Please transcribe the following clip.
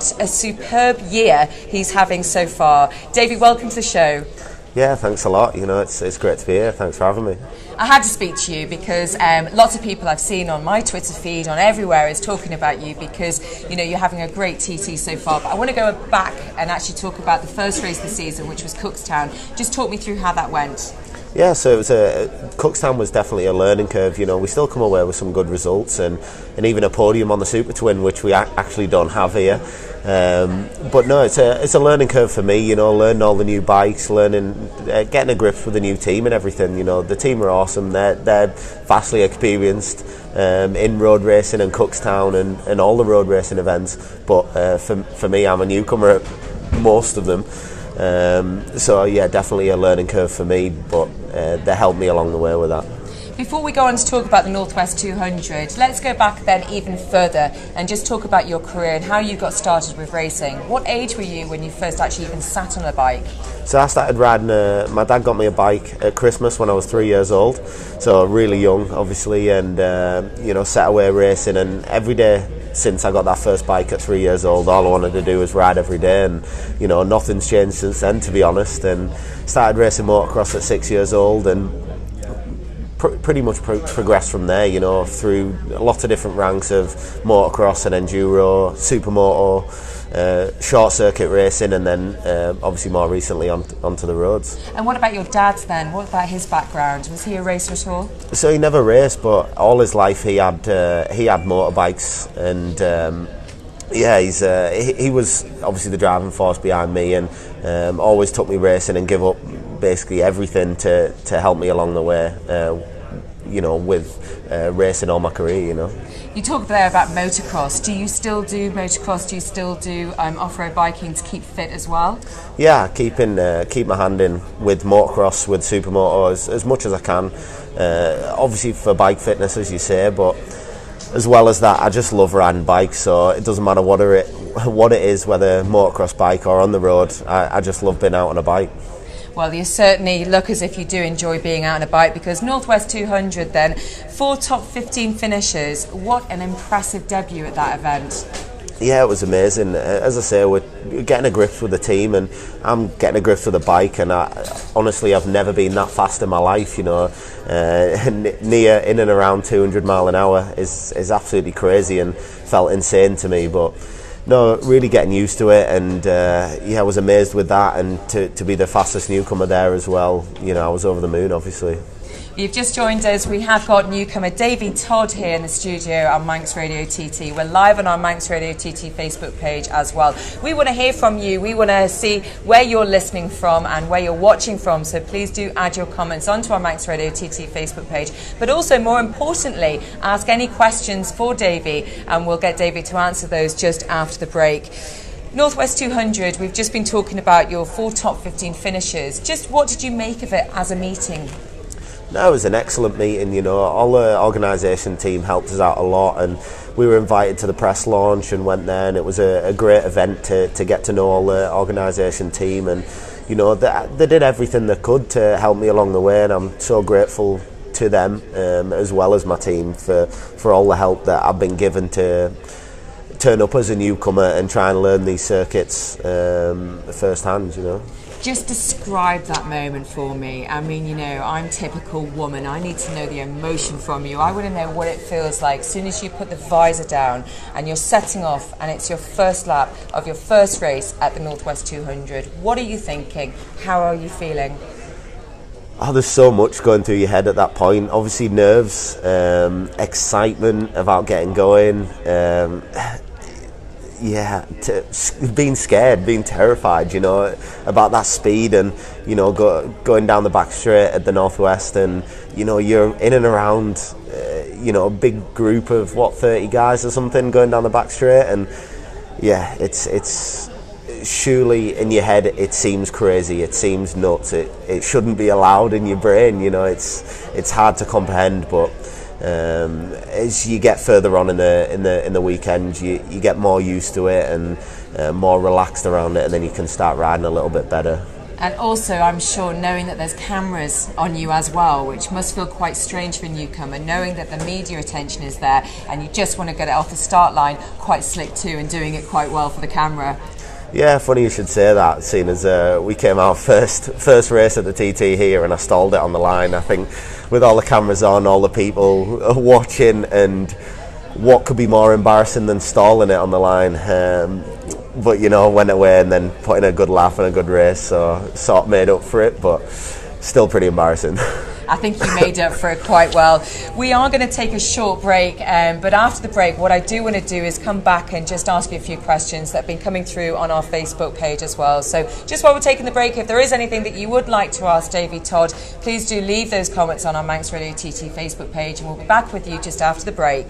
what a superb year he's having so far. Davey, welcome to the show. Yeah, thanks a lot. You know, it's great to be here. Thanks for having me. I had to speak to you because lots of people I've seen on my Twitter feed, on everywhere, is talking about you because, you know, you're having a great TT so far. But I want to go back and actually talk about the first race of the season, which was Cookstown. Just talk me through how that went. Yeah, so it was Cookstown was definitely a learning curve. You know, we still come away with some good results and even a podium on the Super Twin, which we actually don't have here. But no, it's a learning curve for me. You know, learning all the new bikes, getting a grip with the new team and everything. You know, the team are awesome. They're vastly experienced in road racing and Cookstown and all the road racing events. But for me, I'm a newcomer at most of them. So yeah, definitely a learning curve for me, but they helped me along the way with that. Before we go on to talk about the Northwest 200, let's go back then even further and just talk about your career and how you got started with racing. What age were you when you first actually even sat on a bike? So I started riding, my dad got me a bike at Christmas when I was 3 years old, so really young obviously, and you know, set away racing, and every day since I got that first bike at 3 years old, all I wanted to do was ride every day, and you know, nothing's changed since then, to be honest. And started racing motocross at 6 years old, and pretty much progressed from there, you know, through lots of different ranks of motocross and enduro, supermoto, short circuit racing, and then obviously more recently onto the roads. And what about your dad then? What about his background? Was he a racer at all? So he never raced, but all his life he had motorbikes, and yeah, he was obviously the driving force behind me, and always took me racing and give up basically everything to help me along the way, you know, with racing all my career, you know. You talked there about motocross. Do you still do motocross? Do you still do off-road biking to keep fit as well? Yeah, keep my hand in with motocross, with supermoto as much as I can. Obviously for bike fitness, as you say, but as well as that, I just love riding bikes, so it doesn't matter what it is, whether motocross bike or on the road. I just love being out on a bike. Well, you certainly look as if you do enjoy being out on a bike, because Northwest 200 then, 4 top 15 finishes. What an impressive debut at that event. Yeah, it was amazing. As I say, we're getting a grip with the team, and I'm getting a grip with the bike, and honestly, I've never been that fast in my life, you know. Near in and around 200 mile an hour is absolutely crazy and felt insane to me, but no, really getting used to it, and yeah, I was amazed with that, and to be the fastest newcomer there as well, you know, I was over the moon, obviously. You've just joined us. We have got newcomer Davey Todd here in the studio on Manx Radio TT. We're live on our Manx Radio TT Facebook page as well. We want to hear from you. We want to see where you're listening from and where you're watching from. So please do add your comments onto our Manx Radio TT Facebook page. But also, more importantly, ask any questions for Davey, and we'll get Davey to answer those just after the break. Northwest 200, we've just been talking about your 4 top 15 finishes. Just what did you make of it as a meeting? No, it was an excellent meeting, you know. All the organisation team helped us out a lot, and we were invited to the press launch and went there, and it was a great event to get to know all the organisation team, and you know, they did everything they could to help me along the way, and I'm so grateful to them, as well as my team, for all the help that I've been given to turn up as a newcomer and try and learn these circuits first hand, you know. Just describe that moment for me. I mean, you know, I'm typical woman. I need to know the emotion from you. I want to know what it feels like as soon as you put the visor down and you're setting off and it's your first lap of your first race at the Northwest 200. What are you thinking? How are you feeling? Oh, there's so much going through your head at that point. Obviously nerves, excitement about getting going, yeah, being scared, being terrified, you know, about that speed, and you know, going down the back straight at the Northwest, and you know, you're in and around, you know, a big group of 30 guys or something going down the back straight, and yeah, it's surely in your head it seems crazy, it seems nuts, it shouldn't be allowed in your brain, you know, it's hard to comprehend, but as you get further on in the weekend, you get more used to it and more relaxed around it, and then you can start riding a little bit better. And also, I'm sure, knowing that there's cameras on you as well, which must feel quite strange for a newcomer, knowing that the media attention is there and you just want to get it off the start line, quite slick too, and doing it quite well for the camera. Yeah, funny you should say that, seeing as we came out first race at the TT here and I stalled it on the line. I think with all the cameras on, all the people watching, and what could be more embarrassing than stalling it on the line? But you know, went away and then put in a good laugh and a good race, so sort of made up for it, but still pretty embarrassing. I think you made up for it quite well. We are going to take a short break, but after the break, what I do want to do is come back and just ask you a few questions that have been coming through on our Facebook page as well. So just while we're taking the break, if there is anything that you would like to ask Davey Todd, please do leave those comments on our Manx Radio TT Facebook page, and we'll be back with you just after the break.